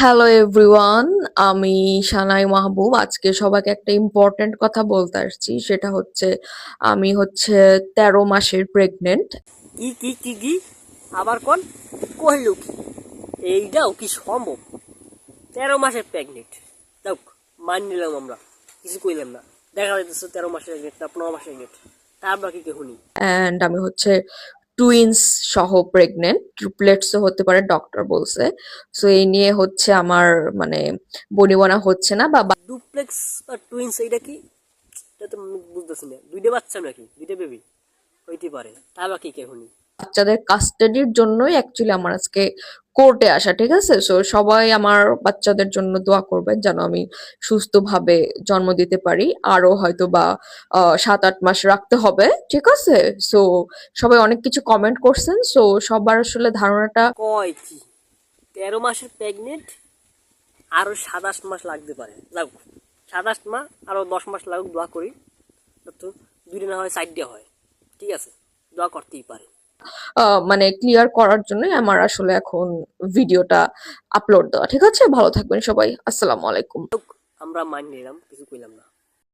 Hello everyone, আমি সানাই মাহবুব। আজকে সবাইকে একটা ইম্পর্টেন্ট কথা বলতে আসছি, সেটা হচ্ছে আমি হচ্ছে 13 মাসের প্রেগনেন্ট। কি কি কি কি আবার কোন কহিল কি এইটাও কি সম্ভব? 13 মাসের প্রেগনেন্ট যাও, মান নিলাম আমরা, কিছু কইলাম না। দেখা যাইতেছে 13 মাসের প্রেগনেন্ট না 15 মাসের প্রেগনেন্ট, তা আমরা কি শুনি? অ্যান্ড আমি হচ্ছে টুইন্স সহ প্রেগনেন্ট, ট্রিপলেটসও হতে পারে ডক্টর বলছে। সো এই নিয়ে হচ্ছে আমার মানে বনিবনা হচ্ছে না বা ডুপ্লেক্স বা টুইন্স এইটা কি? এটা তো আমি বুঝতেছি না। দুইটা বাচ্চা নাকি দুইটা বেবি হইতে পারে, তা আমরা কি শুনি? বাচ্চাদের কাস্টাডির জন্যই অ্যাকচুয়ালি আমার আজকে কোর্টে আসা, ঠিক আছে? সো সবাই আমার বাচ্চাদের জন্য দোয়া করবেন যেন আমি সুস্থভাবে জন্ম দিতে পারি। আরো হয়তো বা 7-8 মাস রাখতে হবে, ঠিক আছে? সো সবাই অনেক কিছু কমেন্ট করছেন, সো সবার আসলে ধারণাটা কয় কি 13 মাসের প্রেগনেন্ট আরো 27 মাস লাগতে পারে, যাও 27 মাস আরো 10 মাস লাগুক, দোয়া করি তো। দুইটা না হয় 4টা হয়, ঠিক আছে, দোয়া করতেই পারে। মানে ক্লিয়ার করার জন্যই আমার আসলে এখন ভিডিওটা আপলোড দেওয়া, ঠিক আছে? ভালো থাকবেন সবাই, আসসালামু আলাইকুম। আমরা মানি নিলাম, কিছু কইলাম না।